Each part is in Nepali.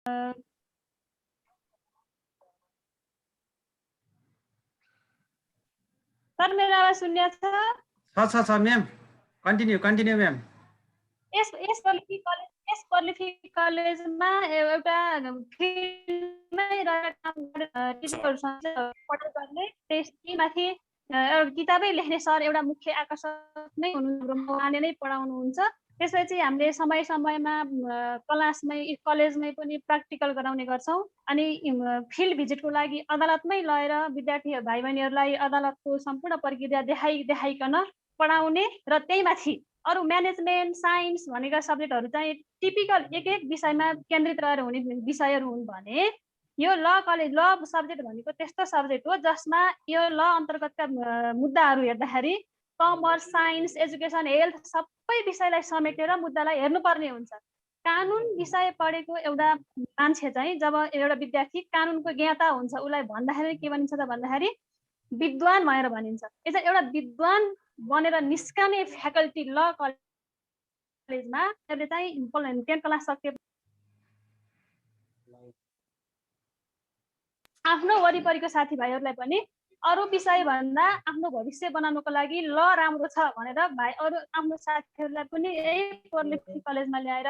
सर मेरो आवाज सुन्ने छ म्याम, कन्टिन्यू म्याम। यस पोलिटेक्निक कलेजमा एउटा फिल्डमै रहेर काम गर्ने टिचरहरूसँग पढाइ गर्ने, त्यसमाथि किताबै लेख्ने सर एउटा मुख्य आकर्षक नै हुनुहुन्छ, उहाँले नै पढाउनुहुन्छ। त्यसपछि हामीले समय समयमा क्लासमै कलेजमै पनि प्र्याक्टिकल गराउने गर्छौँ। अनि फिल्ड भिजिटको लागि अदालतमै लगेर विद्यार्थी भाइ बहिनीहरूलाई अदालतको सम्पूर्ण प्रक्रिया देखाइकन पढाउने र त्यही माथि अरू म्यानेजमेन्ट साइन्स भनेका सब्जेक्टहरू चाहिँ टिपिकल एक विषयमा केन्द्रित रहेर हुने विषयहरू हुन् भने यो ल सब्जेक्ट भनेको त्यस्तो सब्जेक्ट हो जसमा यो ल अन्तर्गतका मुद्दाहरू हेर्दाखेरि कमर्स साइन्स एजुकेसन हेल्थ सबै विषयलाई समेटेर मुद्दालाई हेर्नुपर्ने हुन्छ। कानुन विषय पढेको एउटा मान्छे चाहिँ जब एउटा विद्यार्थी कानुनको ज्ञाता हुन्छ उसलाई भन्दाखेरि के भनिन्छ त भन्दाखेरि विद्वान भनेर भनिन्छ। एउटा विद्वान बनेर निस्कने फ्याकल्टी ल कलेजमा त्यसले चाहिँ 10 क्लास सके आफ्नो वरिपरिको साथीभाइहरूलाई पनि अरू विषय भन्दा आफ्नो भविष्य बनाउनको लागि ल राम्रो छ भनेर अरू आफ्नो साथीहरूलाई पनि यही पोलिटेक्निक कलेजमा ल्याएर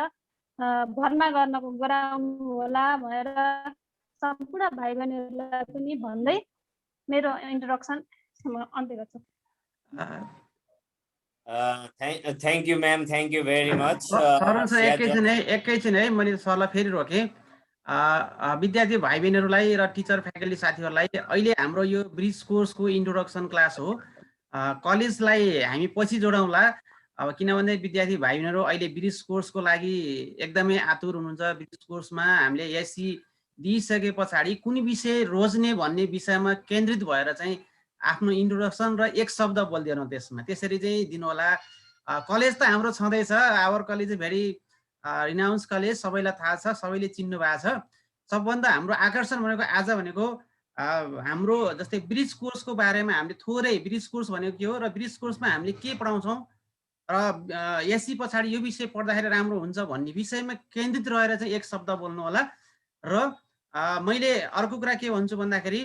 भर्ना गराउनु होला भनेर सम्पूर्ण भाइ बहिनीहरूलाई पनि भन्दै मेरो इन्ट्रोडक्सन अन्त्य गर्छु। Thank you ma'am, thank you very much. एकैछिन है, मैले सरलाई फेरि रोकेँ। विद्यार्थी भाइ बहिनीहरूलाई र टिचर फ्याकल्टी साथीहरूलाई अहिले हाम्रो यो ब्रिज कोर्सको इन्ट्रोडक्सन क्लास हो। कलेजलाई हामी पछि जोडाउँला। अब किनभने विद्यार्थी भाइ बहिनीहरू अहिले ब्रिज कोर्सको लागि एकदमै आतुर हुनुहुन्छ। ब्रिज कोर्समा हामीले एससी दिइसके पछाडि कुन विषय रोज्ने भन्ने विषयमा केन्द्रित भएर चाहिँ आफ्नो इन्ट्रोडक्सन र एक शब्द बोलिदिनु त्यसमा, त्यसरी चाहिँ दिनु होला। कलेज त हाम्रो छँदैछ, our college very renounce college, सबैलाई थाहा छ, सबैले चिन्नु भएको छ। सबभन्दा हाम्रो आकर्षण भनेको आज भनेको हाम्रो जस्तै ब्रिज कोर्सको बारेमा हामीले थोरै ब्रिज कोर्स भनेको के हो र ब्रिज कोर्समा हामीले के पढाउँछौँ र एससी पछाडि यो विषय पढ्दाखेरि राम्रो हुन्छ भन्ने विषयमा केन्द्रित रहेर चाहिँ एक शब्द बोल्नु होला। र मैले अर्को कुरा के भन्छु भन्दाखेरि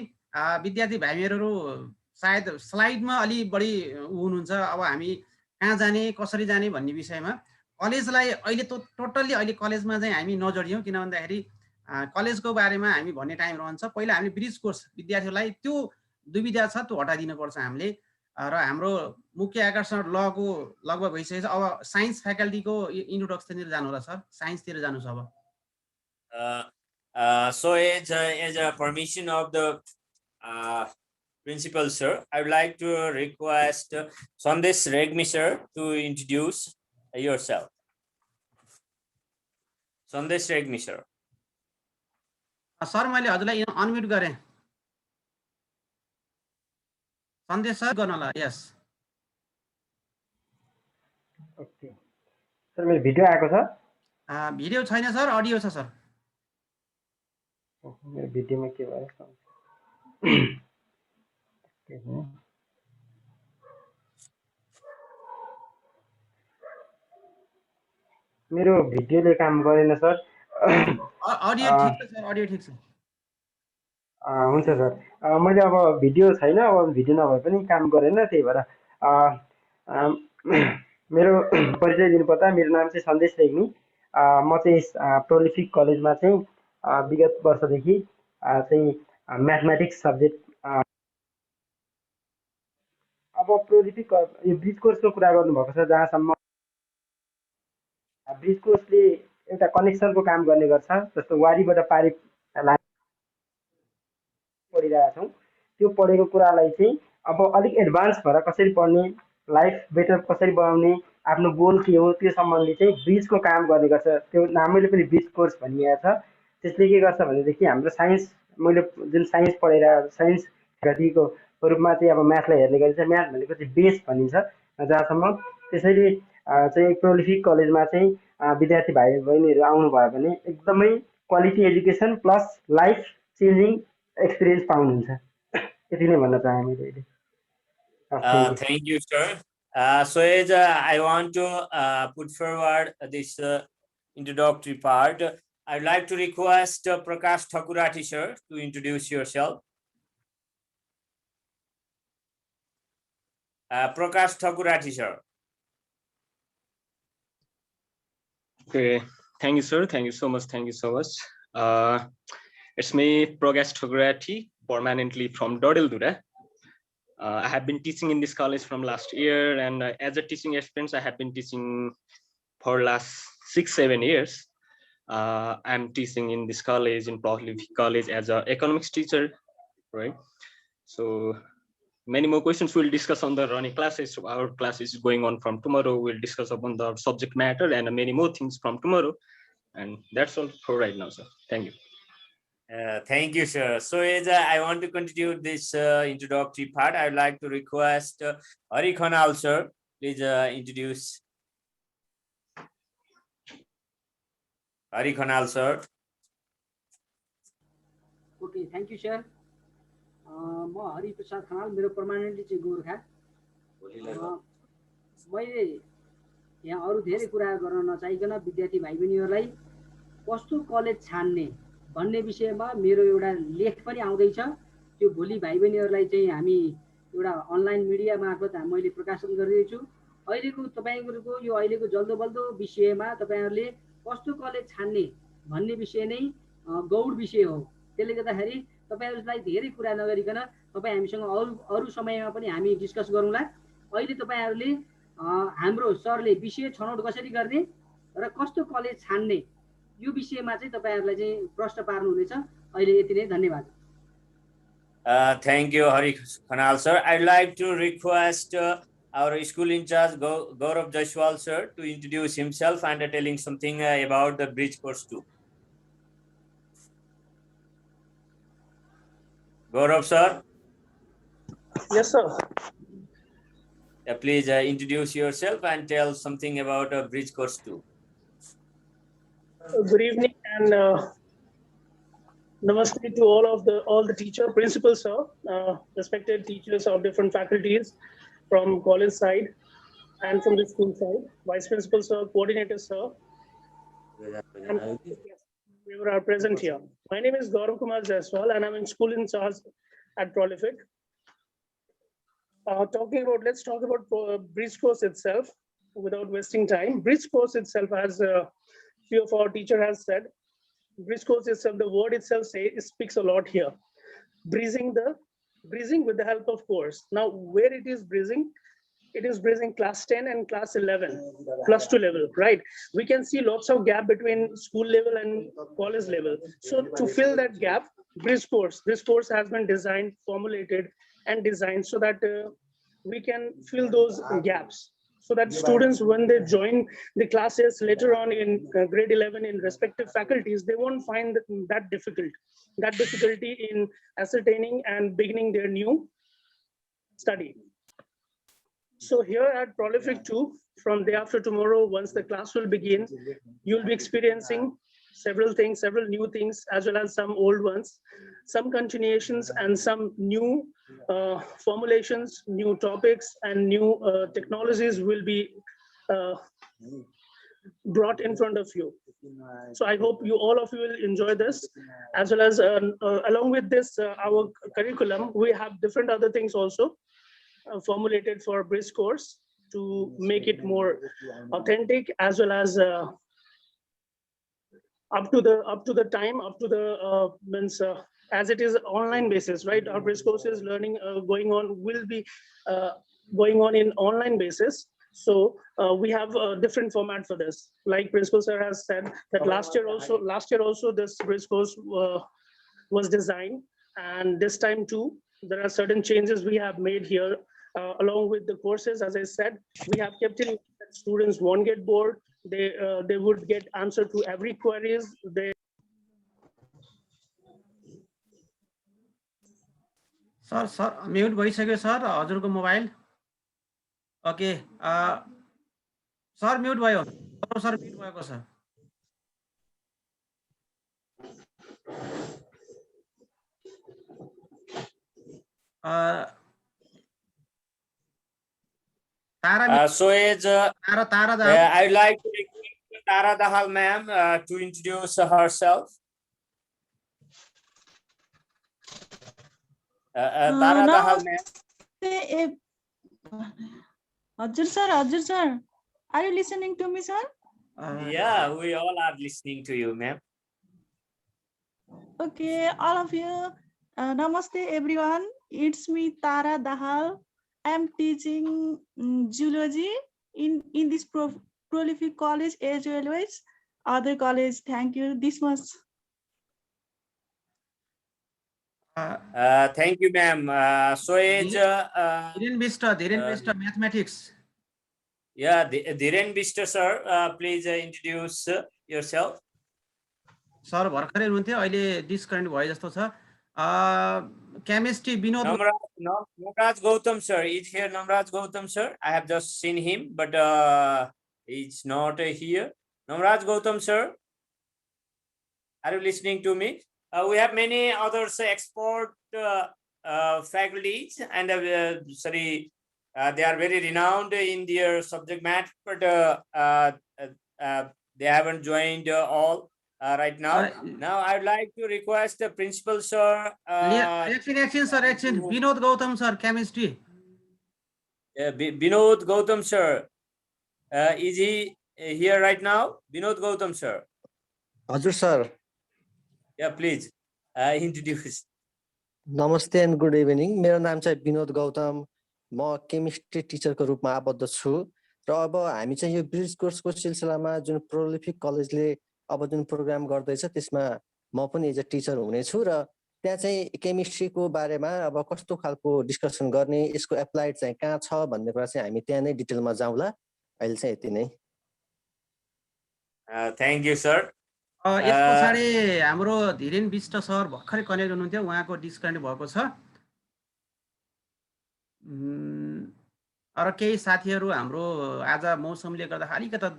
विद्यार्थी भाइहरू सायद स्लाइडमा अलि बढी हुनुहुन्छ, अब हामी कहाँ जाने कसरी जाने भन्ने विषयमा कलेजलाई अहिले टोटल्ली अहिले कलेजमा चाहिँ हामी नजोडियौँ। किन भन्दाखेरि कलेजको बारेमा हामी भन्ने टाइम रहन्छ। पहिला हामीले ब्रिज कोर्स विद्यार्थीहरूलाई त्यो दुविधा छ त्यो हटाइदिनुपर्छ हामीले। र हाम्रो मुख्य आकर्षण लको लगभग भइसकेको छ। अब साइन्स फ्याकल्टीको इन्ट्रोडक्सनतिर जानु होला सर, साइन्सतिर जानुहोस् अब। So as a permission of the principal sir, I would like to request Sandesh Regmi sir to introduce yourself. Sandesh Regmi sir. Sir मैले हजुरलाई अनम्युट गरेँ। सन्देश सर गर्न होला। यस ओके सर, मेरो भिडियो आएको छ? भिडियो छैन सर, अडियो छ सर। मेरो भिडियोमा के भयो? मेरो भिडियोले काम गरेन सर। अडियो ठिक छ सर, अडियो ठिक छ। हुन्छ सर, मैले अब भिडियो छैन, अब भिडियो नभए पनि काम गरेन, त्यही भएर मेरो परिचय दिनुपर्दा मेरो नाम चाहिँ सन्देश रेग्मी। म चाहिँ प्रोलिफिक कलेजमा चाहिँ विगत वर्षदेखि चाहिँ म्याथमेटिक्स सब्जेक्ट। अब प्रोलिफिक यो ब्रिज कोर्सको कुरा गर्नुभएको छ, जहाँसम्म ब्रिज कोर्सले एउटा कनेक्सनको काम गर्ने गर्छ। जस्तो वारीबाट पारी पढिरहेका छौँ, त्यो पढेको कुरालाई चाहिँ अब अलिक एडभान्स भएर कसरी पढ्ने, लाइफ बेटर कसरी बनाउने, आफ्नो गोल के हो, त्यो सम्बन्धी चाहिँ ब्रिजको काम गर्ने गर्छ। त्यो नामैले पनि ब्रिज कोर्स भनिएको छ। त्यसले के गर्छ भनेदेखि हाम्रो साइन्स, मैले जुन साइन्स पढेर साइन्स गतिको रूपमा चाहिँ अब म्याथलाई हेर्ने गरिन्छ। म्याथ भनेको चाहिँ बेस भनिन्छ जहाँसम्म। त्यसैले चाहिँ प्रोलिफिक कलेजमा चाहिँ विद्यार्थी भाइ बहिनीहरू आउनुभयो भने एकदमै quality education plus life changing experience पाउनुहुन्छ। यति नै भन्न चाहे मैले अहिले। Thank you sir. So as I want to put forward this introductory part, I'd like to request Prakash Thakurati sir to introduce yourself. Prakash Thakurati sir. Okay, thank you, sir. Thank you so much. Thank you so much. It's me, Prakash Thakurati, permanently from Dodildura. I have been teaching in this college from last year, and as a teaching experience, I have been teaching for last 6-7 years. I'm teaching in this college, in Prolific College, as an economics teacher, right? So many more questions we'll discuss on the running classes. So our class is going on from tomorrow. We'll discuss upon the subject matter and many more things from tomorrow. And that's all for right now, sir. Thank you. Thank you, sir. So as I want to continue this introductory part, I would like to request Hari Khanal sir, please introduce. Hari Khanal sir. Okay, thank you, sir. म हरि प्रसाद खनाल, मेरो पर्मानेन्टली चाहिँ गोर्खा। मैले यहाँ अरू धेरै कुरा गर्न नचाहिकन विद्यार्थी भाइ बहिनीहरूलाई कस्तो कलेज छान्ने भन्ने विषयमा मेरो एउटा लेख पनि आउँदैछ। त्यो भोलि भाइ बहिनीहरूलाई चाहिँ हामी एउटा अनलाइन मिडिया मार्फत मैले प्रकाशन गरिरहेछु। अहिलेको तपाईहरुको यो अहिलेको जल्दोबल्दो विषयमा तपाईहरुले कस्तो कलेज छान्ने भन्ने विषय नै गौड विषय हो। त्यसले गर्दाखेरि तपाईहरुलाई धेरै कुरा नगरिकन तपाई हामीसँग अरू समयमा पनि हामी डिस्कस गरौँला। अहिले तपाईहरुले हाम्रो सरले विषय छनौट कसरी गर्ने र कस्तो कलेज छान्ने यो विषयमा चाहिँ तपाईहरुलाई चाहिँ प्रश्न पार्नु हुनेछ। अहिले यति नै, धन्यवाद। Thank you, Hari Khanal sir. I'd like to request our school in charge Gaurav Jaiswal sir to introduce himself and telling something about the bridge course 2. Gaurav sir. Yes, sir. Please introduce yourself and tell something about bridge course 2. Good evening and namaste to all the teacher, principals, sir, respected teachers of different faculties from college side and from the school side, vice principal sir, coordinator sir, and we are present here. My name is Gaurav Kumar Jaiswal and I'm in school in charge at Prolific. Let's talk about bridge course itself without wasting time. Bridge course itself, as few of our teacher has said, bridge course itself, the word itself speaks a lot here. Bridging with the help of course. Now, where it is bridging? It is bridging class 10 and class 11, plus 2 level, right? We can see lots of gap between school level and college level. So to fill that gap, bridge course, this course has been designed, formulated and designed so that we can fill those gaps. So that students, when they join the classes later on in grade 11 in respective faculties, they won't find that difficulty in ascertaining and beginning their new study. So here at Prolific 2, from day after tomorrow, once the class will begin, you'll be experiencing several things, several new things, as well as some old ones, some continuations and some new formulations, new topics and new technologies will be brought in front of you. So I hope all of you will enjoy this, as well as along with this, our curriculum, we have different other things also formulated for bridge course to make it more authentic, as well as up to the time, as it is online basis, right? Our bridge courses learning will be going on in online basis. So we have a different format for this. Like Principal Sir has said that last year also this bridge course was designed, and this time too there are certain changes we have made here along with the courses. As I said, we have kept in that students won't get bored. They would get answer to every queries. Sir mute भइसक्यो सर हजुरको मोबाइल। ओके सर म्युट भयो। सर म्युट भएको छ। So as I'd like to Tara Dahal ma'am to introduce herself. Tara Dahal ma'am. Hajur sir, are you listening to me, sir? Yeah, we all are listening to you, ma'am. Okay, all of you. Namaste, everyone. It's me, Tara Dahal. I'm teaching zoology in this prolific college as well as other college. Thank you this much. Thank you, ma'am. So age. Dhiren Bista, mathematics. Yeah, Dhiren Bista sir, please introduce yourself. Sir भर्खरै हुनुहुन्थ्यो अहिले डिस्कनेक्ट भयो जस्तो छ chemistry Vinod Namraj Gautam sir is here. Namraj Gautam sir, I have just seen him, but he's not here. Namraj Gautam sir, are you listening to me? We have many others expert faculties, and they are very renowned in their subject matter, but they haven't joined all. Right now. Now I'd like to request the principal sir. Action, sir. Vinod Gautam sir, chemistry. Vinod Gautam sir. Is he here right now? Vinod Gautam sir. Hajur sir. Yeah, please introduce. Namaste and good evening. मेरो नाम चाहिँ विनोद गौतम. म केमिस्ट्री टिचरको रूपमा आबद्ध छु र अब हामी चाहिँ यो ब्रिज कोर्सको सिलसिलामा जुन प्रोलिफिक कलेजले अब जुन प्रोग्राम गर्दैछ त्यसमा म पनि एज अ टिचर हुनेछु र त्यहाँ चाहिँ केमिस्ट्रीको बारेमा अब कस्तो खालको डिस्कसन गर्ने यसको एप्लाइड चाहिँ कहाँ छ भन्ने कुरा चाहिँ हामी त्यहाँ नै डिटेलमा जाउँला अहिले चाहिँ यति नै थ्यांक यू सर यस पछाडी हाम्रो धीरेन बिष्ट सर भर्खरै कनेक्ट हुनुहुन्थ्यो उहाँको डिस्कनेक्ट भएको छ र केही साथीहरु हाम्रो आज मौसमले गर्दा अलिकति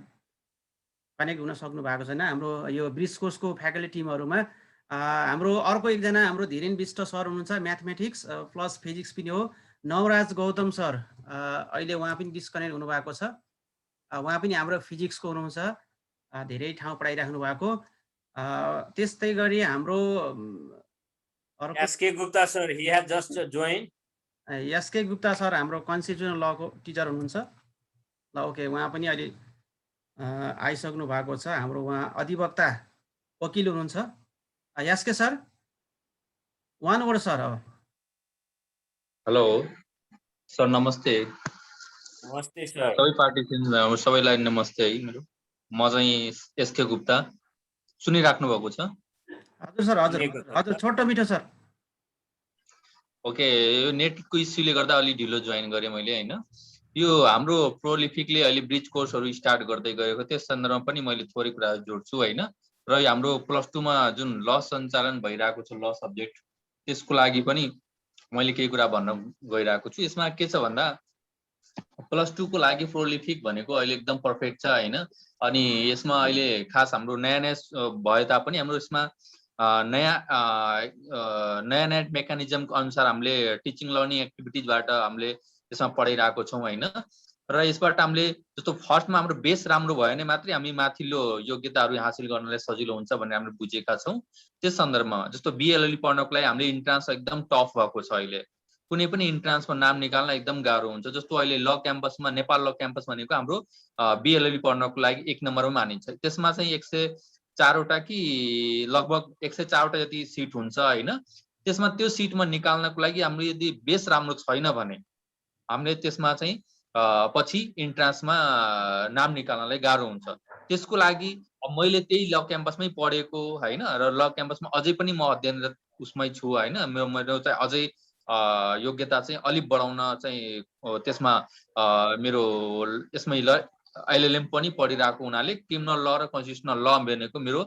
कनेक्ट हुन सक्नु भएको छैन हाम्रो यो ब्रिज कोर्सको फ्याकल्टी टिमहरुमा हाम्रो अर्को एकजना हाम्रो धीरेन बिष्ट सर हुनुहुन्छ म्याथमेटिक्स प्लस फिजिक्स पनि हो नवराज गौतम सर अहिले उहाँ पनि डिस्कनेक्ट हुनु भएको छ उहाँ पनि हाम्रो फिजिक्सको हुनुहुन्छ धेरै ठाउँ पढाइराख्नु भएको त्यस्तै गरी हाम्रो S K Gupta sir he has just join S K Gupta sir हाम्रो कन्स्टिट्युसनल लको टिचर हुनुहुन्छ ल ओके उहाँ पनि अहिले आइसक्नु भएको छ हाम्रो उहाँ अधिवक्ता वकिल हुनुहुन्छ S K sir one word sir hello sir नमस्ते नमस्ते सर सबै पार्टिसिपेन्ट सबैलाई नमस्ते है मेरो म चाहिँ एसके गुप्ता सुनिराख्नु भएको छ हजुर सर हजुर छोटो मिठो सर ओके यो नेटको इस्युले गर्दा अलि ढिलो जोइन गरे मैले हैन यो हाम्रो प्रोलिफिकले अलि ब्रिज कोर्सहरु स्टार्ट गर्दै गएको त्यस सन्दर्भमा पनि मैले थोरै कुरा जोड्छु हैन र हाम्रो प्लस 2 मा जुन ल सञ्चालन भइराको छ ल सब्जेक्ट त्यसको लागि पनि मैले केही कुरा भन्न गइराको छु यसमा के छ भन्दा प्लस 2 को लागि प्रोलिफिक भनेको अहिले एकदम पर्फेक्ट छ हैन अनि यसमा अहिले खास हाम्रो नयाँ भए तापनि हाम्रो यसमा नयाँ मेकानिजमको अनुसार हामीले टिचिङ लर्निङ एक्टिभिटिजबाट हामीले यसमा पढाइराको छौं हैन र यसबाट हामीले जस्तो फर्स्टमा हाम्रो बेस राम्रो भयो भने मात्रै हामी माथिल्लो योग्यताहरू हासिल गर्नलाई सजिलो हुन्छ भन्ने हामीले बुझेका छौं त्यस सन्दर्भमा जस्तो बीएलएलई पढ्नको लागि हामीले इन्ट्रान्स एकदम टफ भएको छ अहिले कुनै पनि इन्ट्रान्समा नाम निकाल्न एकदम गाह्रो हुन्छ जस्तो अहिले ल क्याम्पसमा नेपाल ल क्याम्पस भनेको हाम्रो बीएलएलई पढ्नको लागि 1 नम्बरमा मानिन्छ त्यसमा चाहिँ 104 वटा कि लगभग 104 वटा जति सिट हुन्छ हैन त्यसमा त्यो सिटमा निकाल्नको लागि हाम्रो यदि बेस राम्रो छैन भने हामीले त्यसमा चाहिँ पछि इन्ट्रान्समा नाम निकाल्नलाई गाह्रो हुन्छ त्यसको लागि मैले त्यही ल क्याम्पसमै पढेको हैन र ल क्याम्पसमा अझै पनि म अध्ययनरत उसमै छु हैन मेरो चाहिँ अझै योग्यता चाहिँ अलि बढाउन चाहिँ त्यसमा मेरो यसमै ल एलएलएम पनि पढिरहेको हुनाले क्रिमिनल ल र कन्स्टिट्युसनल ल भनेको मेरो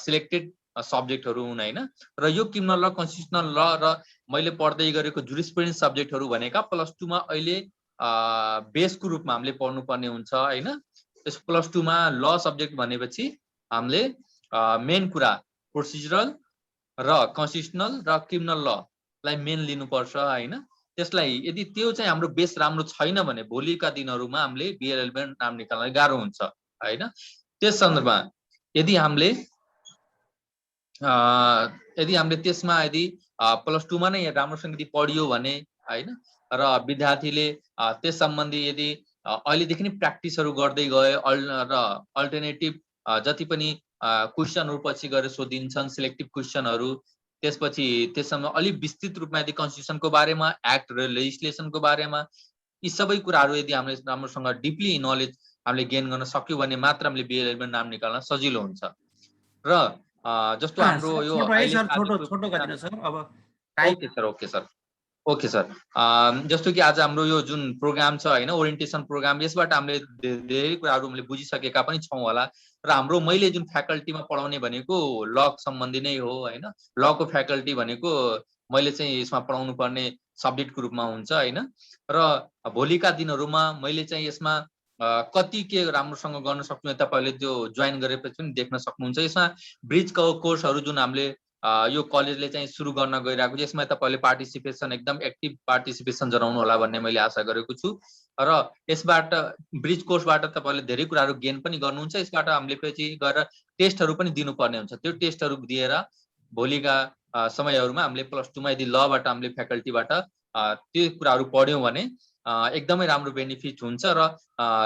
सिलेक्टेड सब्जेक्टहरु हुन् हैन र यो क्रिमिनल ल कन्स्टिट्युसनल ल र मैले पढ्दै गरेको जुरिस्प्रुडेन्स सब्जेक्टहरु भनेका प्लस 2 मा अहिले बेसको रूपमा हामीले पढ्नु पर्ने हुन्छ हैन त्यस प्लस 2 मा ल सब्जेक्ट भनेपछि हामीले मेन कुरा प्रोसिजरल र कन्स्टिट्युसनल र क्रिमिनल ल लाई मेन लिनुपर्छ हैन त्यसलाई यदि त्यो चाहिँ हाम्रो बेस राम्रो छैन भने भोलिका दिनहरुमा हामीले बीएलएल मा नाम निकाल्न गाह्रो हुन्छ हैन त्यस सन्दर्भमा यदि हामीले त्यसमा यदि +2 मा नै राम्रोसँग यदि पढियो भने हैन र विद्यार्थीले त्यस सम्बन्धी यदि अहिलेदेखि नै प्र्याक्टिसहरू गर्दै गए र अल्टरनेटिभ जति पनि क्वेशनहरू पछि गएर सोधिन्छन् सिलेक्टिभ क्वेशनहरू त्यसपछि त्यसमा अलि विस्तृत रूपमा यदि कन्स्टिट्युसनको बारेमा एक्ट र लेजिस्लेसनको बारेमा यी सबै कुराहरू यदि हामीले राम्रोसँग डिपली नलेज हामीले गेन गर्न सक्यौं भने मात्र हामीले बिएलएलमा नाम निकाल्न सजिलो हुन्छ र जस्तो हाम्रो यो ओके सर जस्तो कि आज हाम्रो यो जुन प्रोग्राम छ हैन ओरिएन्टेसन प्रोग्राम यसबाट हामीले धेरै कुराहरू हामीले बुझिसकेका पनि छौं होला र हाम्रो मैले जुन फ्याकल्टीमा पढाउने भनेको ल सम्बन्धी नै हो हैन लको फ्याकल्टी भनेको मैले चाहिँ यसमा पढाउनु पर्ने सब्जेक्टको रूपमा हुन्छ हैन र भोलिका दिनहरुमा मैले चाहिँ यसमा कति के राम्रोसँग गर्न सक्छु तपाईहरुले त्यो जोइन गरेपछि पनि देख्न सक्नुहुन्छ यसमा ब्रिज कोर्सहरु जुन हामीले यो कलेजले चाहिँ सुरु गर्न गइरहेको छ यसमा तपाईहरुले पार्टिसिपेसन एकदम एक्टिभ पार्टिसिपेसन जनाउनु होला भन्ने मैले आशा गरेको छु र यसबाट ब्रिज कोर्सबाट तपाईहरुले धेरै कुराहरू गेन पनि गर्नुहुन्छ यसबाट हामीले पछि गएर टेस्टहरु पनि दिनुपर्ने हुन्छ त्यो टेस्टहरु दिएर भोलिका समयहरुमा हामीले +2 मा यदि लबाट हामीले फ्याकल्टीबाट त्यो कुराहरू पढ्यौं भने एकदमै राम्रो बेनिफिट हुन्छ र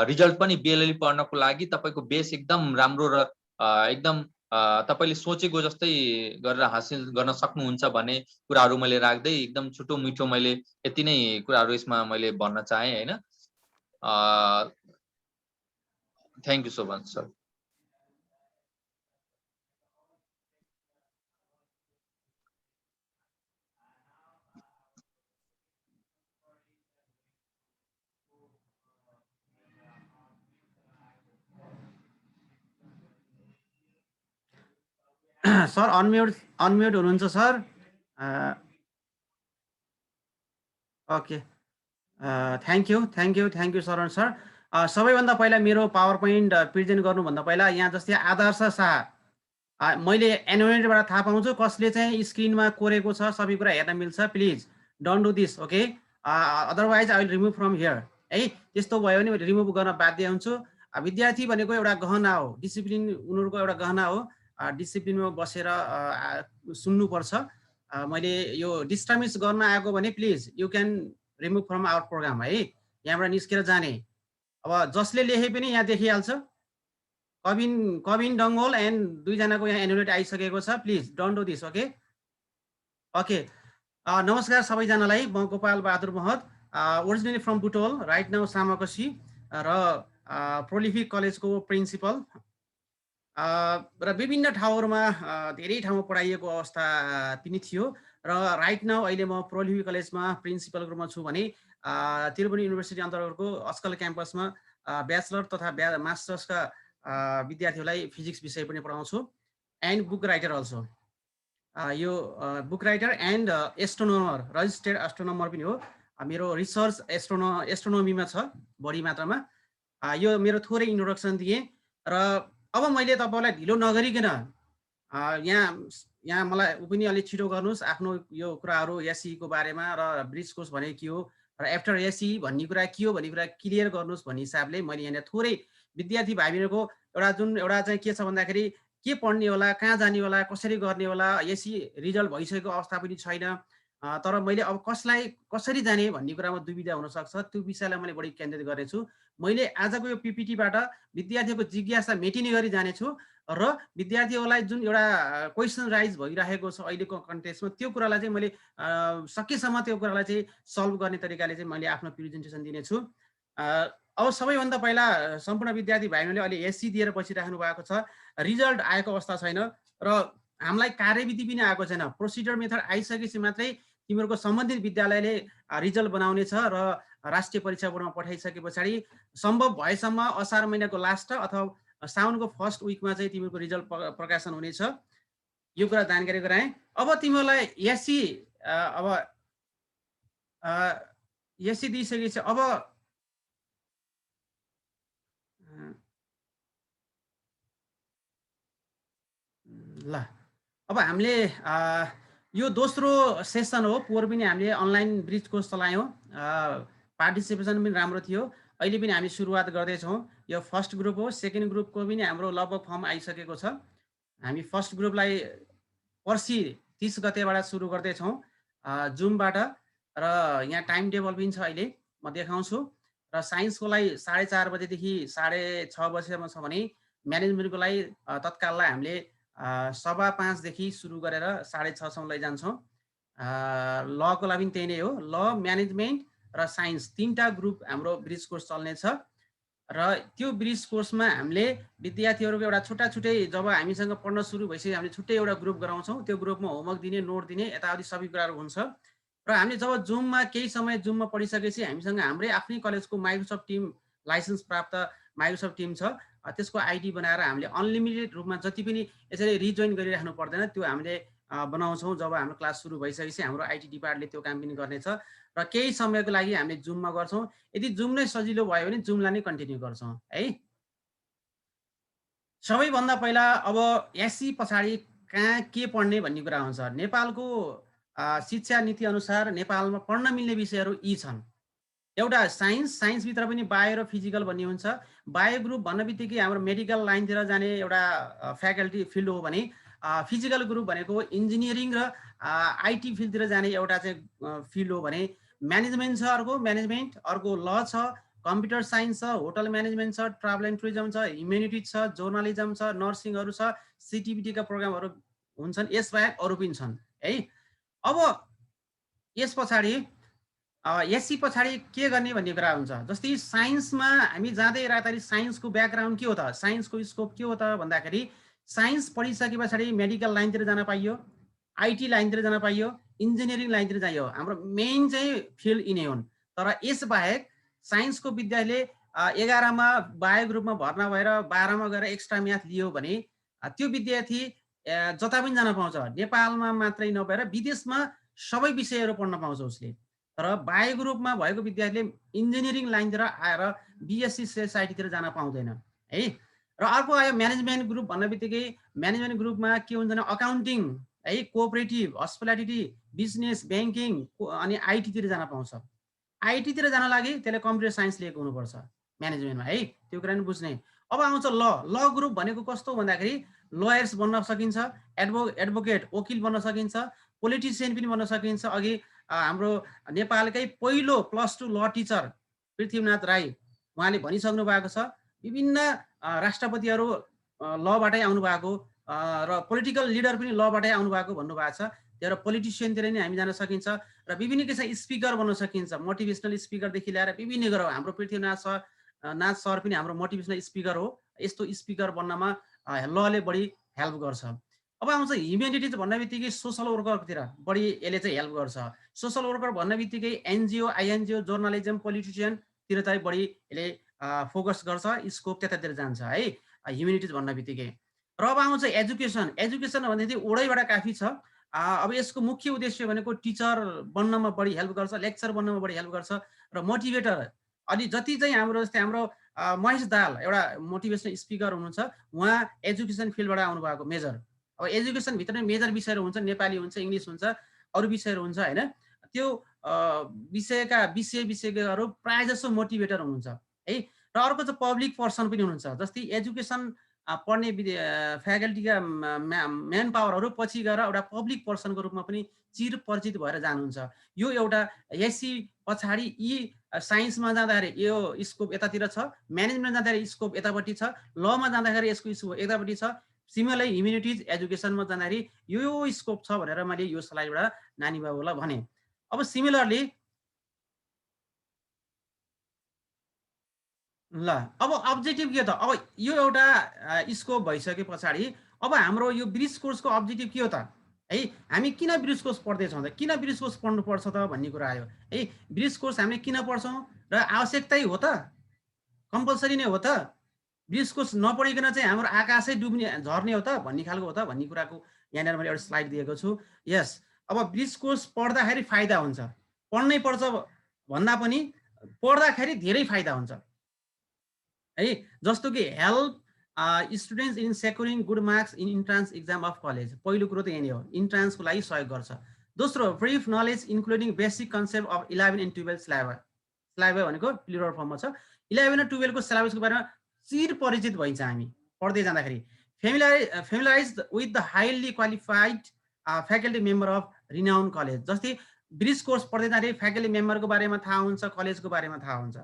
रिजल्ट पनि बिएलएल पढ्नको लागि तपाईको बेस एकदम राम्रो र एकदम तपाईले सोचेको जस्तै गरेर हासिल गर्न सक्नुहुन्छ भन्ने कुराहरू मैले राख्दै एकदम छुटो मिठो मैले यति नै कुराहरू यसमा मैले भन्न चाहे हैन thank you so much sir sir unmute हुनुहुन्छ sir okay thank you Sharan sir सबैभन्दा पहिला मेरो पावर पोइन्ट प्रेजेन्ट गर्नुभन्दा पहिला यहाँ जस्तै आदर्श शाह मैले एनोनेटबाट थाहा पाउँछु कसले चाहिँ स्क्रिनमा कोरेको छ सबै कुरा हेर्न मिल्छ please don't do this okay otherwise I will remove from here है त्यस्तो भयो भने रिमुभ गर्न बाध्य हुन्छु विद्यार्थी भनेको एउटा गहना हो डिसिप्लिन उनीहरूको एउटा गहना हो डिसिप्लिनमा बसेर सुन्नुपर्छ मैले यो डिस्टर्बेन्स गर्न आएको भने please you can remove from our program है यहाँबाट निस्केर जाने अब जसले लेखे पनि यहाँ देखिहाल्छ कविन डङ्गोल एन्ड दुईजनाको यहाँ एनुलेट आइसकेको छ please don't do this okay okay नमस्कार सबैजनालाई म Gopal Bahadur Mahat originally from Butwal right now सामाकसी र प्रोलिफिक कलेजको प्रिन्सिपल र विभिन्न ठाउँहरूमा धेरै ठाउँमा पढाइएको अवस्था पनि थियो र राइट नाउ अहिले म प्रोलिफिक कलेजमा प्रिन्सिपलको रूपमा छु भने त्रिभुवन युनिभर्सिटी अन्तर्गतको अस्कल क्याम्पसमा ब्याचलर तथा मास्टर्सका विद्यार्थीहरूलाई फिजिक्स विषय पनि पढाउँछु एन्ड बुक राइटर अल्सो यो book writer and astronomer registered astronomer पनि हो मेरो रिसर्च एस्ट्रोनोमीमा छ बढी मात्रामा यो मेरो थोरै इन्ट्रोडक्सन दिएँ र अब मैले तपाईलाई ढिलो नगरिकन यहाँ मलाई पनि अलिक छिटो गर्नुहोस् आफ्नो यो कुराहरू एसई को बारेमा र ब्रिज कोर्स भने के हो र आफ्टर एसई भन्ने कुरा के हो भन्ने कुरा क्लियर गर्नुहोस् भन्ने हिसाबले मैले यहाँ थोरै विद्यार्थी भाइबहिनीको एउटा चाहिँ के छ भन्दाखेरि के पढ्ने होला कहाँ जाने होला कसरी गर्ने होला एसई रिजल्ट भइसकेको अवस्था पनि छैन तर मैले अब कसरी जाने भन्ने कुरामा दुविधा हुन सक्छ त्यो विषयलाई मैले बढी केन्द्रित गर्नेछु मैले आजको यो पीपीटीबाट विद्यार्थीको जिज्ञासा मेटिने गरी जानेछु र विद्यार्थीहरूलाई जुन एउटा क्वेसन राइज भइरहेको छ अहिलेको कन्टेक्स्टमा त्यो कुरालाई चाहिँ मैले सकेसम्म त्यो कुरालाई चाहिँ सल्भ गर्ने तरिकाले चाहिँ मैले आफ्नो प्रेजेन्टेसन दिनेछु अब सबैभन्दा पहिला सम्पूर्ण विद्यार्थी भाइहरूले अहिले एससी दिएर बसिराख्नु भएको छ रिजल्ट आएको अवस्था छैन र हामीलाई कार्यविधि पनि आएको छैन प्रोसिडर मेथड आइसकेपछि मात्रै तिमीहरूको सम्बन्धित विद्यालयले रिजल्ट बनाउने छ र राष्ट्रिय परीक्षा बोर्डमा पठाइसके पछाडि सम्भव भएसम्म असार महिनाको लास्ट अथवा साउनको फर्स्ट विकमा चाहिँ तिमीहरूको रिजल्ट प्रकाशन हुनेछ यो कुरा जानकारी गराएँ अब तिमीहरूलाई एससी अब एससी दिइसकेपछि अब ल अब हामीले यो दोस्रो सेसन हो पोहोर पनि हामीले अनलाइन ब्रिज कोर्स चलायौँ पार्टिसिपेसन पनि राम्रो थियो अहिले पनि हामी सुरुवात गर्दैछौँ। यो फर्स्ट ग्रुप हो, सेकेन्ड ग्रुपको पनि हाम्रो लगभग फर्म आइसकेको छ। हामी फर्स्ट ग्रुपलाई पर्सि 30 गतेबाट सुरु गर्दैछौँ जुमबाट, र यहाँ टाइम टेबल पनि छ अहिले म देखाउँछु। र साइन्सको लागि 4:30 बजेदेखि 6:30 बजेसम्म छ भने म्यानेजमेन्टको लागि तत्काललाई हामीले 5:15 देखि सुरु गरेर 6:30 सम्म लैजान्छौँ। लको लागि पनि त्यही नै हो, ल, म्यानेजमेन्ट र साइन्स 3टा ग्रुप हाम्रो ब्रिज कोर्स चल्नेछ। र त्यो ब्रिज कोर्समा हामीले विद्यार्थीहरूको एउटा छुट्टै जब हामीसँग पढ्न सुरु भइसक्यो हामीले छुट्टै एउटा ग्रुप गराउँछौँ। त्यो ग्रुपमा होमवर्क दिने, नोट दिने, यताउति सबै कुराहरू हुन्छ। र हामीले जब जुममा केही समय जुममा पढिसकेपछि हामीसँग हाम्रै आफ्नै कलेजको माइक्रोसफ्ट टिम लाइसेन्स प्राप्त माइक्रोसफ्ट टिम छ, त्यसको आइडी बनाएर हामीले अनलिमिटेड रूपमा जति पनि यसरी रिजोइन गरिराख्नु पर्दैन, त्यो हामीले बनाउँछौँ। जब हाम्रो क्लास सुरु भइसकेपछि हाम्रो आइटी डिपार्टमेन्टले त्यो काम पनि गर्नेछ। र केही समयको लागि हामीले जुममा गर्छौँ। यदि जुम नै सजिलो भयो भने जुमलाई नै कन्टिन्यू गर्छौँ है। सबैभन्दा पहिला अब एससी पछाडि कहाँ के पढ्ने भन्ने कुरा हुन्छ। नेपालको शिक्षा नीति अनुसार नेपालमा पढ्न मिल्ने विषयहरू यी छन्। एउटा साइन्सभित्र पनि बायो र फिजिकल भन्ने हुन्छ। बायो ग्रुप भन्न बित्तिकै हाम्रो मेडिकल लाइनतिर जाने एउटा फ्याकल्टी फिल्ड हो भने फिजिकल ग्रुप भनेको इन्जिनियरिङ र आइटी फिल्डतिर जाने एउटा चाहिँ फिल्ड हो भने म्यानेजमेन्ट छ, अर्को ल छ, कम्प्युटर साइन्स छ, होटल म्यानेजमेन्ट छ, ट्राभल एन्ड टुरिज्म छ, ह्युमेनिटिज छ, जर्नलिजम छ, नर्सिङहरू छ, सिटिबिटीका प्रोग्रामहरू हुन्छन्, यसबाहेक अरू पनि छन् है। अब यस पछाडि एससी पछाडि के गर्ने भन्ने कुरा हुन्छ। जस्तै साइन्समा हामी जाँदै राख्दाखेरि साइन्सको ब्याकग्राउन्ड के हो त, साइन्सको स्कोप के हो त भन्दाखेरि साइन्स पढिसके पछाडि मेडिकल लाइनतिर जान पाइयो, आइटी लाइनतिर जान पाइयो, इन्जिनियरिङ लाइनतिर जाइयो। हाम्रो मेन चाहिँ फिल्ड यिनै हुन्। तर यसबाहेक साइन्सको विद्यार्थीले 11मा बायो ग्रुपमा भर्ना भएर 12मा गएर एक्स्ट्रा म्याथ लियो भने त्यो विद्यार्थी जता पनि जान पाउँछ। नेपालमा मात्रै नभएर विदेशमा सबै विषयहरू पढ्न पाउँछ उसले। तर बायो ग्रुपमा भएको विद्यार्थीले इन्जिनियरिङ लाइनतिर आएर बिएससी सोसाइटीतिर जान पाउँदैन है। र अर्को आयो म्यानेजमेन्ट ग्रुप भन्ने बित्तिकै म्यानेजमेन्ट ग्रुपमा के हुन्छ भने अकाउन्टिङ है, कोअपरेटिभ, हस्पिटालिटी, बिजनेस, ब्याङ्किङ अनि आइटीतिर जान पाउँछ। आइटीतिर जान लागि त्यसले कम्प्युटर साइन्स लिएको हुनुपर्छ म्यानेजमेन्टमा है, त्यो कुरा नि बुझ्ने। अब आउँछ ल ग्रुप भनेको कस्तो भन्दाखेरि लयर्स बन्न सकिन्छ, एडभोकेट वकिल बन्न सकिन्छ, पोलिटिसियन पनि बन्न सकिन्छ। अघि हाम्रो नेपालकै पहिलो +2 ल टिचर पृथ्वीनाथ राई उहाँले भनिसक्नु भएको छ, विभिन्न राष्ट्रपतिहरू लबाटै आउनु भएको र पोलिटिकल लिडर पनि लबाटै आउनु भएको भन्नुभएको छ। त्यही पोलिटिसियनतिर नै हामी जान सकिन्छ र विभिन्न किसिमका स्पिकर बन्न सकिन्छ, मोटिभेसनल स्पिकरदेखि लिएर विभिन्न कुरा। हाम्रो पृथ्वीनाथ सर पनि हाम्रो मोटिभेसनल स्पिकर हो। यस्तो स्पिकर बन्नमा लले बढी हेल्प गर्छ। अब आउँछ ह्युमेनिटिज भन्ने बित्तिकै सोसल वर्करतिर बढी यसले चाहिँ हेल्प गर्छ। सोसल वर्कर भन्ने बित्तिकै एनजिओ, आइएनजिओ, जर्नलिजम, पोलिटिसियनतिर चाहिँ बढी यसले फोकस गर्छ, स्कोप त्यतातिर जान्छ है ह्युमेनिटिज भन्ने बित्तिकै। र अब आउँछ एजुकेसन भन्दाखेरि ओडैबाट काफी छ। अब यसको मुख्य उद्देश्य भनेको टिचर बन्नमा बढी हेल्प गर्छ, लेक्चर बन्नमा बढी हेल्प गर्छ र मोटिभेटर। अनि जति चाहिँ हाम्रो जस्तै हाम्रो महेश दाहाल एउटा मोटिभेसनल स्पिकर हुनुहुन्छ, उहाँ एजुकेसन फिल्डबाट आउनुभएको मेजर। अब एजुकेसन भित्र नै मेजर विषयहरू हुन्छ, नेपाली हुन्छ, इङ्ग्लिस हुन्छ, अरू विषयहरू हुन्छ होइन। त्यो विषयहरू प्रायः जसो मोटिभेटर हुनुहुन्छ है। र अर्को चाहिँ पब्लिक पर्सन पनि हुनुहुन्छ। जस्तै एजुकेसन पढ्ने फ्याकल्टीका म्यान पावरहरू पछि गएर एउटा पब्लिक पर्सनको रूपमा पनि चिर परिचित भएर जानुहुन्छ। यो एउटा एससी पछाडि यी साइन्समा जाँदाखेरि यो स्कोप यतातिर छ, म्यानेजमेन्ट जाँदाखेरि स्कोप यतापट्टि छ, लमा जाँदाखेरि यसको स्कोप यतापट्टि छ, सिमिलरली ह्युमेनिटिज एजुकेसनमा जाँदाखेरि यो स्कोप छ भनेर मैले यो स्लाइडबाट नानी बाबुलाई भने। अब सिमिलरली ल अब अब्जेक्टिभ के त, अब यो एउटा स्कोप भइसके पछाडि अब हाम्रो यो ब्रिज कोर्सको अब्जेक्टिभ के हो त है। हामी किन ब्रिज कोर्स पढ्दैछौँ त, किन ब्रिज कोर्स पढ्नुपर्छ त भन्ने कुरा आयो है। ब्रिज कोर्स हामीले किन पढ्छौँ र आवश्यकतै हो त, कम्पलसरी नै हो त, ब्रिज कोर्स नपढिकन चाहिँ हाम्रो आकाशै डुब्ने झर्ने हो त भन्ने खालको हो त भन्ने कुराको यहाँनिर मैले एउटा स्लाइड दिएको छु। यस, अब ब्रिज कोर्स पढ्दाखेरि फाइदा हुन्छ, पढ्नै पर्छ भन्दा पनि पढ्दाखेरि धेरै फाइदा हुन्छ है। जस्तो कि help students in securing good marks in entrance exam of college. पहिलो कुरो त यही हो, इन्ट्रान्सको लागि सहयोग गर्छ। दोस्रो, brief knowledge including basic concept of 11 and 12 syllabus भनेको प्लुरल फर्ममा छ। 11 र 12 को सिलेबसको बारेमा चिर परिचित भइन्छ हामी पढ्दै जाँदाखेरि। Familiarise with the highly qualified faculty member of renowned college. जस्तै ब्रिज कोर्स पढ्दै जाँदाखेरि फ्याकल्टी मेम्बरको बारेमा थाहा हुन्छ, कलेजको बारेमा थाहा हुन्छ।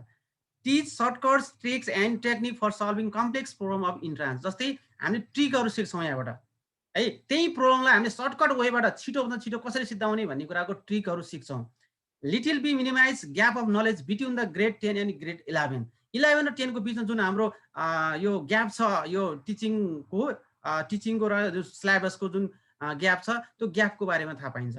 Teach shortcuts, tricks and technique for solving complex problem of entrance. जस्तै हामीले ट्रिकहरू सिक्छौँ यहाँबाट है, त्यही प्रोब्लमलाई हामीले सर्टकट वेबाट छिटोभन्दा छिटो कसरी सिद्धाउने भन्ने कुराको ट्रिकहरू सिक्छौँ। Little be minimize gap of knowledge between the grade 10 and grade 11। 11 र 10 को बिचमा जुन हाम्रो यो ग्याप छ, यो टिचिङको र सिलेबसको जुन ग्याप छ, त्यो ग्यापको बारेमा थाहा पाइन्छ।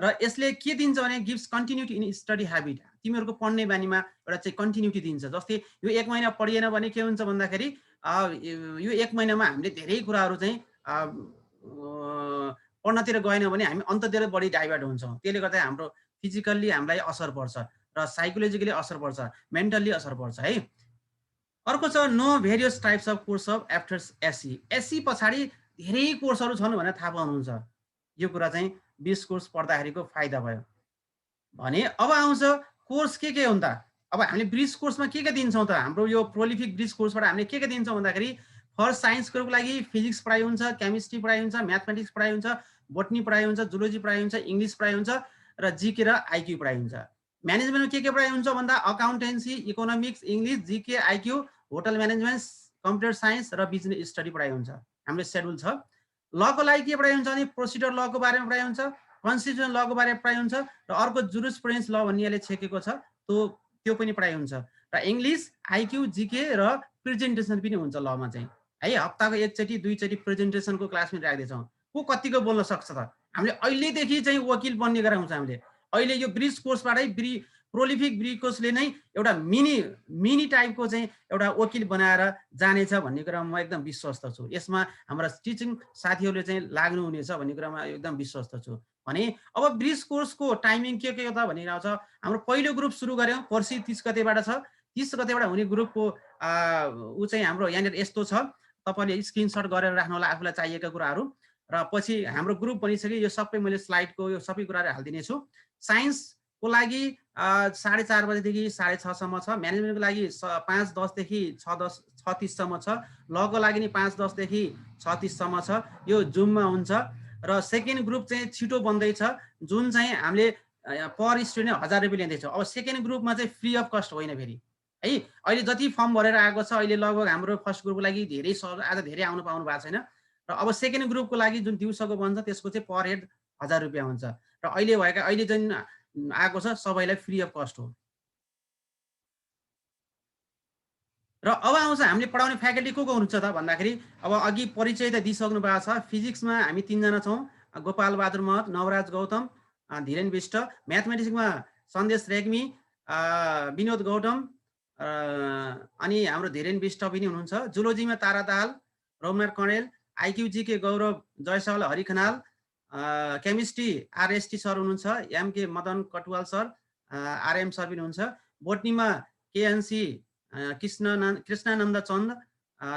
र यसले के दिन्छ भने gives continuity in study habit. तिमीहरूको पढ्ने बानीमा एउटा चाहिँ कन्टिन्युटी दिन्छ। जस्तै यो 1 महिना पढिएन भने के हुन्छ भन्दाखेरि यो 1 महिनामा हामीले धेरै कुराहरू चाहिँ पढ्नतिर गएन भने हामी अन्ततिर बढी डाइभर्ट हुन्छौँ। त्यसले गर्दा हाम्रो फिजिकल्ली हामीलाई असर पर्छ र साइकोलोजिकली असर पर्छ, मेन्टल्ली असर पर्छ है। अर्को छ no various types of course of after S C. S C पछाडि धेरै कोर्सहरू छन् भनेर थाहा पाउनुहुन्छ। यो कुरा चाहिँ 20 कोर्स पढ्दाखेरिको फाइदा भयो भने। अब आउँछ कोर्स के हुन् त। अब हामीले ब्रिज कोर्समा के दिन्छौँ त। हाम्रो यो प्रोलिफिक ब्रिज कोर्सबाट हामीले के दिन्छौँ भन्दाखेरि फर साइन्सको लागि फिजिक्स पढाइ हुन्छ, केमिस्ट्री पढाइ हुन्छ, म्याथमेटिक्स पढाइ हुन्छ, बोटनी पढाइ हुन्छ, जुलोजी पढाइ हुन्छ, इङ्ग्लिस पढाइ हुन्छ र जिके र आइक्यू पढाइ हुन्छ। म्यानेजमेन्टमा के पढाइ हुन्छ भन्दा accountancy, economics, English, GK, IQ, hotel management, computer science र बिजनेस स्टडी पढाइ हुन्छ। हाम्रो सेड्युल छ। लको लागि के पढाइ हुन्छ भने प्रोसिडर लको बारेमा पढाइ हुन्छ, कन्स्टिट्युसन लको बारेमा पढाइ हुन्छ र अर्को जुरिस्प्रुडेन्स ल भन्ने यसले छेकेको छ त्यो पनि पढाइ हुन्छ। र इङ्ग्लिस, आइक्यू, जिके र प्रेजेन्टेसन पनि हुन्छ लमा चाहिँ है। हप्ताको 1 चोटि 2 चोटि प्रेजेन्टेसनको क्लास पनि राख्दैछौँ। को कतिको बोल्न सक्छ त। हामीले अहिलेदेखि चाहिँ वकिल बन्ने गराउँछ। हामीले अहिले यो ब्रिज कोर्सबाटै प्रोलिफिक ब्रिज कोर्सले नै एउटा मिनी टाइपको चाहिँ एउटा वकिल बनाएर जानेछ भन्ने कुरामा म एकदम विश्वस्त छु। यसमा हाम्रा टिचिङ साथीहरूले चाहिँ लाग्नुहुनेछ भन्ने कुरामा एकदम विश्वस्त छु। भने अब ब्रिज कोर्सको टाइमिङ के त भनेर आउँछ। हाम्रो पहिलो ग्रुप सुरु गऱ्यौँ पर्सि 30 गतेबाट छ। 30 गतेबाट हुने ग्रुपको चाहिँ हाम्रो यहाँनिर यस्तो छ। तपाईँले स्क्रिनसट गरेर राख्नु होला आफूलाई चाहिएका कुराहरू। र पछि हाम्रो ग्रुप बनिसक्यो। यो सबै मैले स्लाइडको यो सबै कुराहरू हालिदिनेछु। साइन्सको लागि 4:30 बजेदेखि 6:30 सम्म छ। म्यानेजमेन्टको लागि 5:10 देखि 6:30 सम्म छ। लको लागि नि 5:10 देखि 6:30 सम्म छ। यो जुममा हुन्छ। र सेकेन्ड ग्रुप चाहिँ छिटो बन्दैछ, जुन चाहिँ हामीले पर स्टुडेन्ट 1000 रुपियाँ लिँदैछौँ। अब सेकेन्ड ग्रुपमा चाहिँ फ्री अफ कस्ट होइन फेरि है। अहिले जति फर्म भरेर आएको छ अहिले लगभग हाम्रो फर्स्ट ग्रुपको लागि धेरै आज धेरै आउनु पाउनु भएको छैन। र अब सेकेन्ड ग्रुपको लागि जुन दिउँसोको बन्छ त्यसको चाहिँ पर हेड 1000 रुपियाँ हुन्छ। र अहिले जुन आएको छ सबैलाई फ्री अफ कस्ट हो। र अब आउँछ हामीले पढाउने फ्याकल्टी को हुनुहुन्छ त भन्दाखेरि अब अघि परिचय त दिइसक्नु भएको छ। फिजिक्समा हामी 3 जना छौँ, गोपाल बहादुर महत, नवराज गौतम, धीरेन विष्ट। म्याथमेटिक्समा सन्देश रेग्मी, विनोद गौतम अनि हाम्रो धीरेन विष्ट पनि हुनुहुन्छ। जुलोजीमा Tara Dahal, Romnath Kanel, IQ GK Gaurav Jaiswal, Hari Khanal, chemistry RST sir हुनुहुन्छ, MK Madan Katuwal sir, RM sir पनि हुनुहुन्छ। बोटनीमा KNC Krishnananda Chand,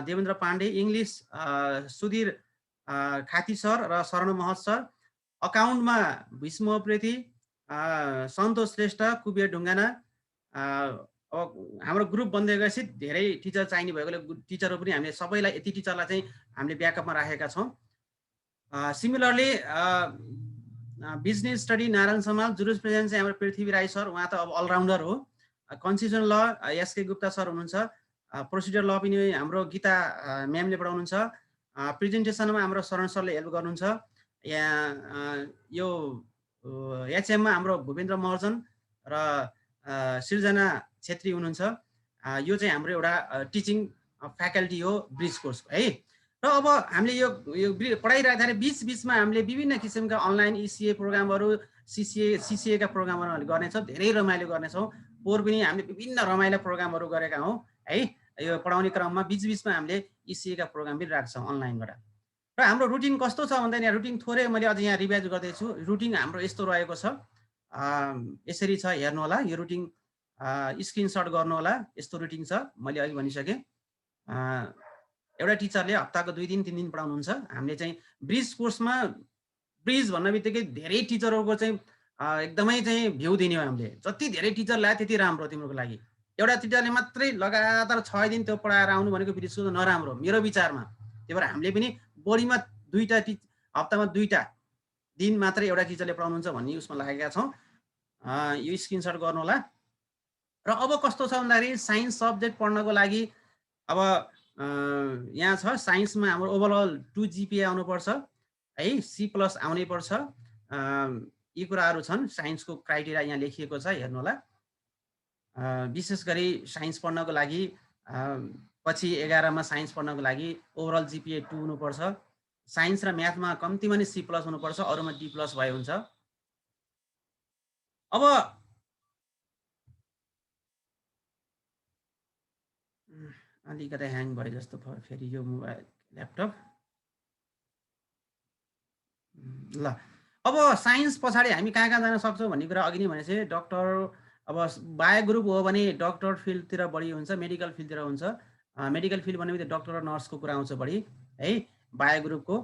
Devendra Pandey, English Sudhir Khati sir र शरण महत सर। अकाउन्टमा भीष्म उप्रेती, सन्तोष श्रेष्ठ, कुबेर ढुङ्गाना। हाम्रो ग्रुप बन्दै गएपछि धेरै टिचर चाहिने भएकोले टिचरहरू पनि हामीले सबैलाई यति टिचरलाई चाहिँ हामीले ब्याकअपमा राखेका छौँ। सिमिलरली बिजनेस स्टडी नारायण समाल, जुरिस्प्रुडेन्स चाहिँ हाम्रो पृथ्वी राई सर, उहाँ त अब अलराउन्डर हो। कन्स्टिट्युसन ल एसके गुप्ता सर हुनुहुन्छ। प्रोसिडर ल पनि हाम्रो गीता म्यामले पढाउनुहुन्छ। प्रेजेन्टेसनमा हाम्रो शरण सरले हेल्प गर्नुहुन्छ। यो एचएममा हाम्रो भूपेन्द्र महर्जन र सृजना छेत्री हुनुहुन्छ। यो चाहिँ हाम्रो एउटा टिचिङ फ्याकल्टी हो ब्रिज कोर्सको है। र अब हामीले यो पढाइराख्दाखेरि बिचमा हामीले विभिन्न किसिमका अनलाइन इसिए प्रोग्रामहरू, सिसिएका प्रोग्रामहरू गर्नेछौँ। धेरै रमाइलो गर्नेछौँ। पोहोर पनि हामीले विभिन्न रमाइलो प्रोग्रामहरू गरेका हौँ है। यो पढाउने क्रममा बिचमा हामीले इसिएका प्रोग्राम पनि राख्छौँ अनलाइनबाट। र हाम्रो रुटिन कस्तो छ भन्दा यहाँ रुटिन थोरै मैले अझ यहाँ रिभाइज गर्दैछु। रुटिन हाम्रो यस्तो रहेको छ, यसरी छ, हेर्नु होला। यो रुटिन स्क्रिनसट गर्नु होला। यस्तो रुटिन छ, मैले अघि भनिसकेँ। एउटा टिचरले हप्ताको 2 दिन 3 दिन पढाउनुहुन्छ। हामीले चाहिँ ब्रिज कोर्समा ब्रिज भन्ने बित्तिकै धेरै टिचरहरूको चाहिँ एकदमै चाहिँ भ्यू दिने हो हामीले। जति धेरै टिचर ल्याए त्यति राम्रो तिम्रो लागि एउटा टिचरले मात्रै लगातार 6 दिन त्यो पढाएर आउनु भनेको ब्रिज कोर्स नराम्रो मेरो विचारमा। त्यही भएर हामीले पनि बढीमा 2टा हप्तामा 2टा दिन मात्रै एउटा टिचरले पढाउनुहुन्छ भन्ने उसमा लागेका छौँ। यो स्क्रिनशट गर्नु होला। र अब कस्तो छ भन्दाखेरि साइन्स सब्जेक्ट पढ्नको लागि अब यहाँ छ साइन्समा हाम्रो ओभरअल 2 GPA आउनुपर्छ है, C+ आउनै पर्छ। यी कुराहरू छन् साइन्सको क्राइटेरिया यहाँ लेखिएको छ, हेर्नु होला। विशेष गरी साइन्स पढ्नको लागि पछि 11 मा साइन्स पढ्नको लागि ओभरअल GPA 2 हुनुपर्छ। साइन्स र म्याथमा कम्तीमा नै C+ हुनुपर्छ, अरूमा D+ भए हुन्छ। अब अलिकति ह्याङ भयो जस्तो भयो फेरि यो मोबाइल ल्यापटप। ल अब साइन्स पछाडि हामी कहाँ जान सक्छौँ भन्ने कुरा अघि नै भनेपछि डक्टर, अब बायो ग्रुप हो भने डक्टर फिल्डतिर बढी हुन्छ, मेडिकल फिल्डतिर हुन्छ। मेडिकल फिल्ड भन्ने बित्तिकै डक्टर र नर्सको कुरा आउँछ बढी है बायो ग्रुपको।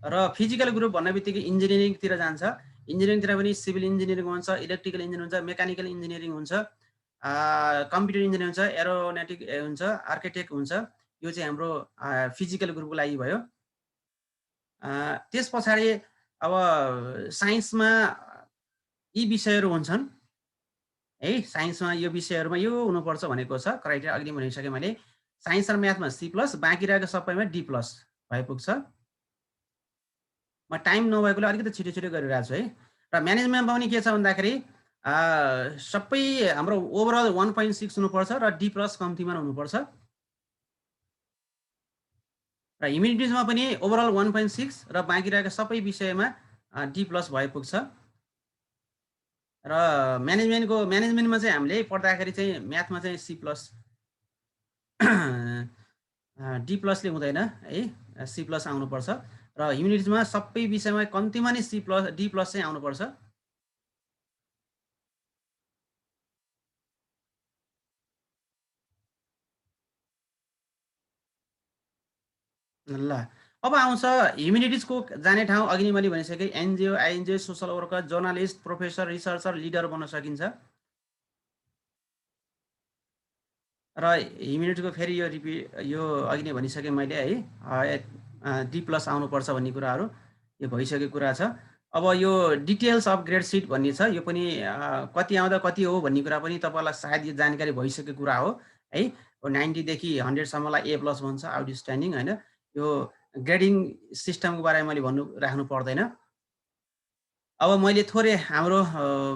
र फिजिकल ग्रुप भन्ने बित्तिकै इन्जिनियरिङतिर जान्छ। इन्जिनियरिङतिर पनि सिभिल इन्जिनियरिङ हुन्छ, इलेक्ट्रिकल इन्जिनियरिङ हुन्छ, मेकानिकल इन्जिनियरिङ हुन्छ, कम्प्युटर इन्जिनियरिङ हुन्छ, एरोनोटिक हुन्छ, आर्किटेक्ट हुन्छ। यो चाहिँ हाम्रो फिजिकल ग्रुपको लागि भयो। त्यस पछाडि अब साइन्समा यी विषयहरू हुन्छन् है, साइन्समा यो विषयहरूमा यो हुनुपर्छ भनेको छ क्राइटेरिया अघि भनिसकेँ मैले। साइन्स र म्याथमा C+, बाँकी रहेको सबैमा D+ भए पुग्छ। म टाइम नभएकोले अलिकति छिटो गरिरहेको छु है। र म्यानेजमेन्टमा पनि के छ भन्दाखेरि सबै हाम्रो ओभरअल 1.6 हुनुपर्छ र D+ कम्तीमा हुनुपर्छ। र ह्युमेनिटिजमा पनि ओभरअल 1.6 र बाँकी रहेको सबै विषयमा D+ भए पुग्छ। र म्यानेजमेन्टमा चाहिँ हामीले पढ्दाखेरि चाहिँ म्याथमा चाहिँ C+ D+ ले हुँदैन है, C+ आउनुपर्छ। र ह्युमेनिटिजमा सबै विषयमा कम्तीमा नै D+ चाहिँ आउनुपर्छ। ल अब आउँछ ह्युमेनिटिजको जाने ठाउँ। अघि नै मैले भनिसकेँ NGO, INGO, social worker, journalist, professor, researcher, leader बन्न सकिन्छ। र ह्युमेनिटिजको फेरि यो अघि नै भनिसकेँ मैले है, D+ आउनुपर्छ भन्ने कुराहरू यो भइसकेको कुरा छ। अब यो डिटेल्स अफ ग्रेड सिट भन्ने छ, यो पनि कति आउँदा कति हो भन्ने कुरा पनि तपाईँलाई सायद यो जानकारी भइसकेको कुरा हो है। 90 देखि 100 सम्मलाई A+ भन्छ, आउटस्ट्यान्डिङ होइन। यो ग्रेडिङ सिस्टमको बारेमा मैले राख्नु पर्दैन। अब मैले थोरै हाम्रो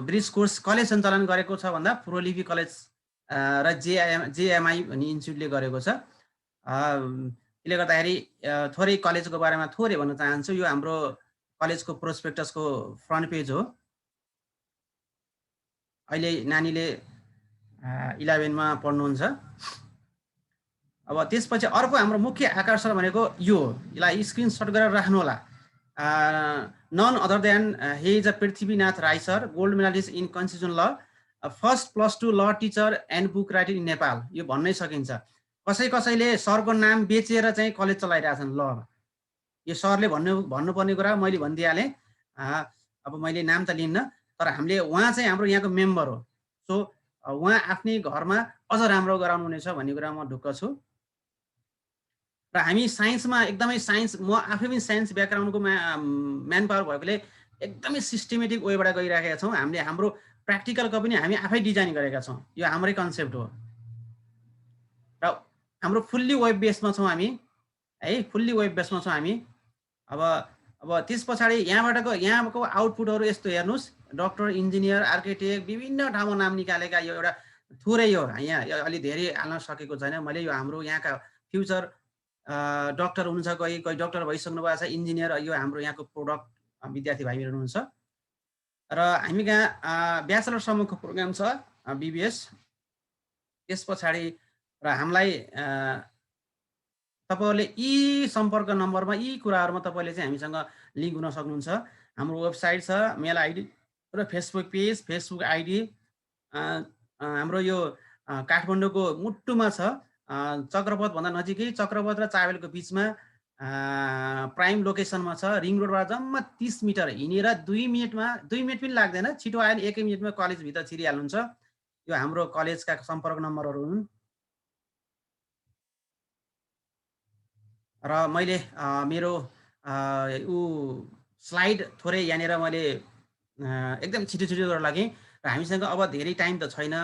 ब्रिज कोर्स कलेज सञ्चालन गरेको छ भन्दा प्रोलिफी कलेज र JMI भन्ने इन्स्टिट्युटले गरेको छ। त्यसले गर्दाखेरि थोरै कलेजको बारेमा थोरै भन्न चाहन्छु। यो हाम्रो कलेजको प्रोस्पेक्टसको फ्रन्ट पेज हो। अहिले नानीले 11 मा पढ्नुहुन्छ। अब त्यसपछि अर्को हाम्रो मुख्य आकर्षण भनेको यो, यसलाई स्क्रिनशट गरेर राख्नु होला। None other than he is a Prithvinath Rai sir, gold medalist in constitution law, first +2 law teacher and book writer in Nepal. यो भन्नै सकिन्छ। कसैले सरको नाम बेचेर चाहिँ कलेज चलाइरहेछन् ल। यो सरले भन्नुपर्ने कुरा मैले भनिदिइहालेँ। अब मैले नाम त लिन्न, तर हामीले उहाँ चाहिँ हाम्रो यहाँको मेम्बर हो। सो उहाँ आफ्नै घरमा अझ राम्रो गराउनु हुनेछ भन्ने कुरा म ढुक्क छु। र हामी साइन्समा एकदमै म आफै पनि साइन्स ब्याकग्राउन्डको म्यान पावर भएकोले एकदमै सिस्टेमेटिक वेबाट गइरहेका छौँ। हामीले हाम्रो प्र्याक्टिकलको पनि हामी आफै डिजाइन गरेका छौँ। यो हाम्रै कन्सेप्ट हो। र हाम्रो फुल्ली वेब बेसमा छौँ हामी है, फुल्ली वेब बेसमा छौँ हामी। अब त्यस पछाडि यहाँको आउटपुटहरू यस्तो हेर्नुहोस्, डक्टर, इन्जिनियर, आर्किटेक्ट, विभिन्न ठाउँमा नाम निकालेका। यो एउटा थोरै हो, यहाँ अलि धेरै हाल्न सकेको छैन मैले। यो हाम्रो यहाँका फ्युचर डक्टर हुनुहुन्छ, कोही डक्टर भइसक्नु भएको छ, इन्जिनियर। यो हाम्रो यहाँको प्रोडक्ट विद्यार्थी भाइहरू हुनुहुन्छ। र हामी कहाँ ब्याचलरसम्मको प्रोग्राम छ BBS। त्यस पछाडि र हामीलाई तपाईँहरूले यी सम्पर्क नम्बरमा यी कुराहरूमा तपाईँले चाहिँ हामीसँग लिङ्क हुन सक्नुहुन्छ। हाम्रो वेबसाइट छ, मेल आइडी र फेसबुक पेज, फेसबुक आइडी। हाम्रो यो काठमाडौँको मुटुमा छ, चक्रपथ भन्दा नजिकै, चक्रपथ र चाबेलको बिचमा प्राइम लोकेसनमा छ। रिङ रोडबाट जम्मा 30 मिटर हिँडेर 2 मिनट पनि लाग्दैन। छिटो आयो भने 1 मिनटमा कलेजभित्र छिरिहाल्नुहुन्छ। यो हाम्रो कलेजका सम्पर्क नम्बरहरू हुन् र मैले मेरो स्लाइड थोरै यहाँनिर मैले एकदम छिटो गरेर लगेँ र हामीसँग अब धेरै टाइम त छैन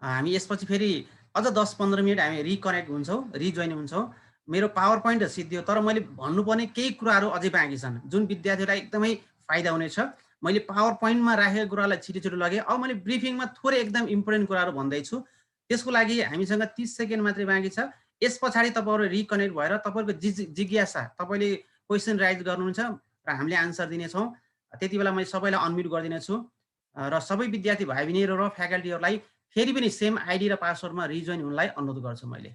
हामी यसपछि फेरि अझ 10-15 मिनट हामी रिकनेक्ट हुन्छौँ रिजोइन हुन्छौँ मेरो पावर पोइन्ट सिद्धियो तर मैले भन्नुपर्ने केही कुराहरू अझै बाँकी छन् जुन विद्यार्थीहरूलाई एकदमै फाइदा हुनेछ मैले पावर पोइन्टमा राखेको कुरालाई छिटो लगेँ अब मैले ब्रिफिङमा थोरै एकदम इम्पोर्टेन्ट कुराहरू भन्दैछु त्यसको लागि हामीसँग 30 सेकेन्ड मात्रै बाँकी छ यस पछाडि तपाईँहरू रिकनेक्ट भएर तपाईँको जिज्ञासा तपाईँले क्वेसन राइज गर्नुहुन्छ र हामीले आन्सर दिनेछौँ त्यति बेला मैले सबैलाई अनम्युट गरिदिनेछु र सबै विद्यार्थी भाइ बहिनीहरू र फ्याकल्टीहरूलाई फेरि पनि सेम आइडी र पासवर्डमा रिजोइन हुनलाई अनुरोध गर्छु मैले